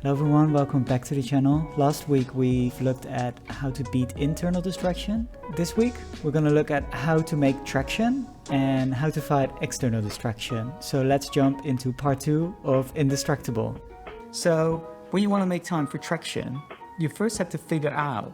Hello everyone, welcome back to the channel. Last week we've looked at how to beat internal distraction. This week we're going to look at how to make traction and how to fight external distraction. So let's jump into part 2 of Indistractable. So when you want to make time for traction, you first have to figure out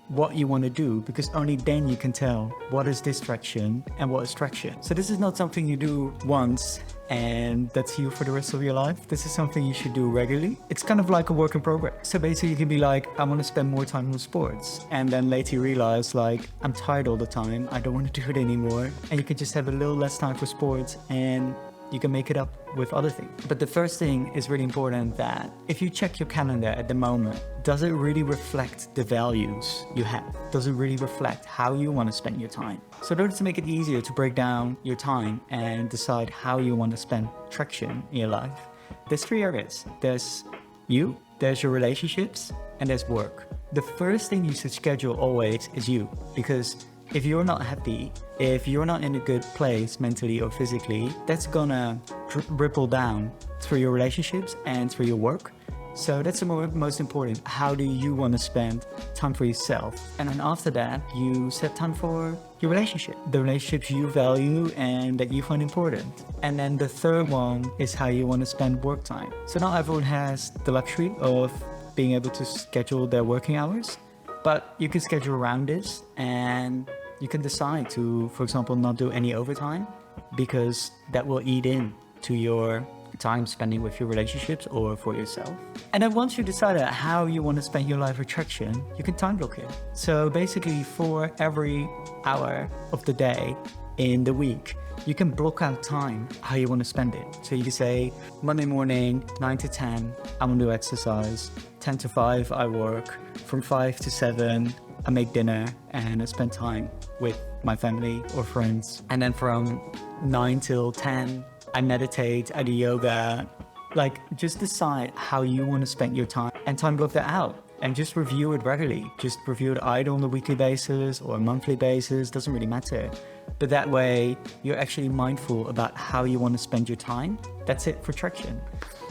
what you want to do, because only then you can tell what is distraction and what is traction. So this is not something you do once and that's you for the rest of your life. This is something you should do regularly. It's kind of like a work in progress. So basically you can be like, I want to spend more time on sports, and then later you realize like, I'm tired all the time, I don't want to do it anymore, and you can just have a little less time for sports and you can make it up with other things. But the first thing is really important, that if you check your calendar at the moment, does it really reflect the values you have? Does it really reflect how you want to spend your time? So in order to make it easier to break down your time and decide how you want to spend traction in your life, there's 3 areas. There's you, there's your relationships, and there's work. The first thing you should schedule always is you, because if you're not happy, if you're not in a good place mentally or physically, that's gonna ripple down through your relationships and through your work. So that's the most important. How do you want to spend time for yourself? And then after that, you set time for your relationship, the relationships you value and that you find important. And then the third one is how you want to spend work time. So not everyone has the luxury of being able to schedule their working hours, but you can schedule around this, and you can decide to, for example, not do any overtime, because that will eat in to your time spending with your relationships or for yourself. And then once you decide how you want to spend your life with traction, you can time block it. So basically for every hour of the day in the week, you can block out time how you want to spend it. So you can say Monday morning, 9 to 10, I want to do exercise. 10 to 5, I work. From 5 to 7, I make dinner and I spend time with my family or friends. And then from 9 till 10, I meditate, I do yoga. Like, just decide how you want to spend your time and time block that out. And just review it regularly. Just review it either on a weekly basis or a monthly basis, doesn't really matter. But that way, you're actually mindful about how you want to spend your time. That's it for traction.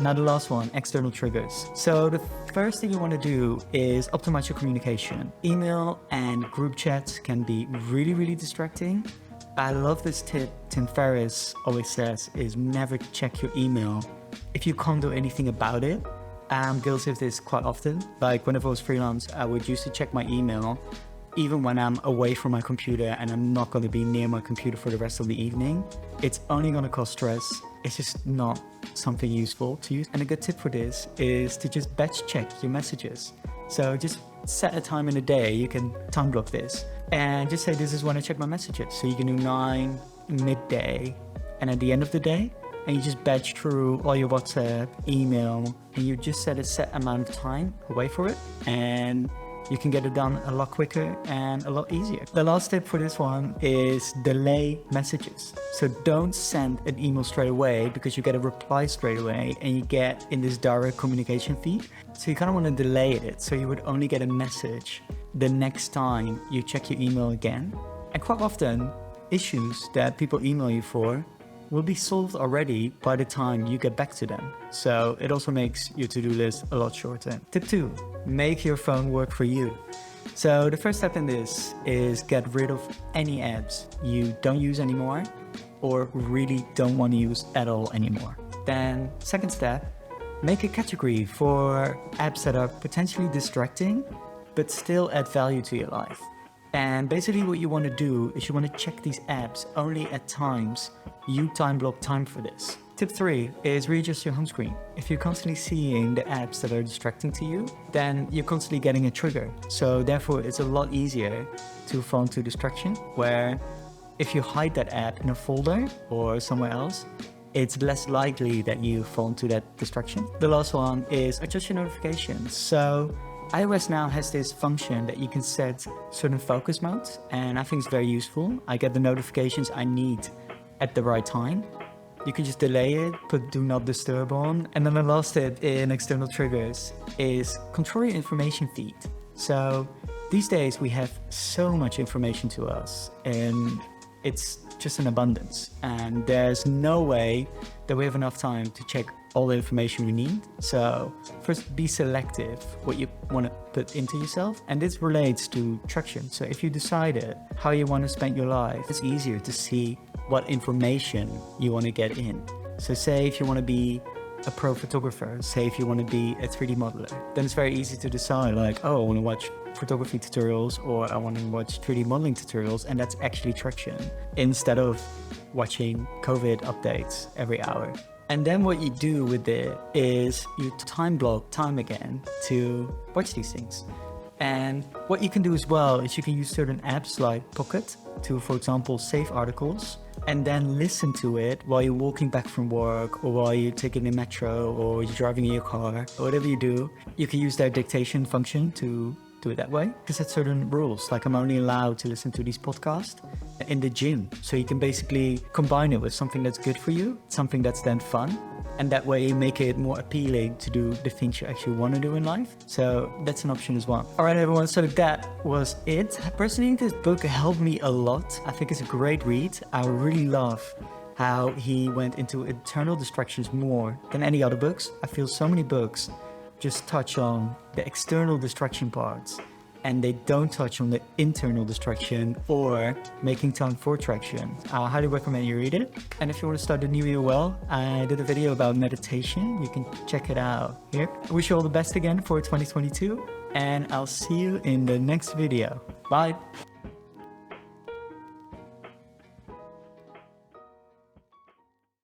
Now the last one, external triggers. So the first thing you want to do is optimize your communication. Email and group chats can be really, really distracting. I love this tip Tim Ferriss always says, is never check your email if you can't do anything about it. I'm guilty of this quite often. Like whenever I was freelance, I would used to check my email even when I'm away from my computer and I'm not going to be near my computer for the rest of the evening. It's only going to cause stress. It's just not something useful to use. And a good tip for this is to just batch check your messages. So just set a time in the day, you can time block this and just say, this is when I check my messages. So you can do 9, midday, and at the end of the day, and you just batch through all your WhatsApp, email, and you just set a set amount of time away for it, and you can get it done a lot quicker and a lot easier. The last tip for this one is delay messages. So don't send an email straight away, because you get a reply straight away and you get in this direct communication feed. So you kind of want to delay it. So you would only get a message the next time you check your email again. And quite often, issues that people email you for will be solved already by the time you get back to them. So it also makes your to-do list a lot shorter. Tip 2, make your phone work for you. So the first step in this is get rid of any apps you don't use anymore or really don't want to use at all anymore. Then second step, make a category for apps that are potentially distracting but still add value to your life. And basically what you want to do is you want to check these apps only at times you time block time for this. Tip 3 is readjust your home screen. If you're constantly seeing the apps that are distracting to you, then you're constantly getting a trigger. So therefore it's a lot easier to fall into distraction, where if you hide that app in a folder or somewhere else, it's less likely that you fall into that distraction. The last one is adjust your notifications. So iOS now has this function that you can set certain focus modes, and I think it's very useful. I get the notifications I need at the right time. You can just delay it, put do not disturb on. And then the last tip in external triggers is control your information feed. So these days we have so much information to us, and it's just an abundance, and there's no way that we have enough time to check all the information we need. So first, be selective what you want to put into yourself. And this relates to traction. So if you decided how you want to spend your life, it's easier to see what information you want to get in. So say if you want to be a pro photographer, say if you want to be a 3D modeler, then it's very easy to decide like, oh, I want to watch photography tutorials or I want to watch 3D modeling tutorials, and that's actually traction instead of watching COVID updates every hour. And then what you do with it is you time block time again to watch these things. And what you can do as well is you can use certain apps like Pocket to, for example, save articles and then listen to it while you're walking back from work or while you're taking the metro or you're driving in your car or whatever you do. You can use their dictation function to do it that way, because it's certain rules. Like I'm only allowed to listen to these podcasts in the gym. So you can basically combine it with something that's good for you, something that's then fun. And that way you make it more appealing to do the things you actually want to do in life. So that's an option as well. All right, everyone. So that was it. Personally, this book helped me a lot. I think it's a great read. I really love how he went into internal distractions more than any other books. I feel so many books just touch on the external distraction parts and they don't touch on the internal distraction or making time for traction. I highly recommend you read it. And if you want to start the new year well, I did a video about meditation. You can check it out here. I wish you all the best again for 2022, and I'll see you in the next video. Bye.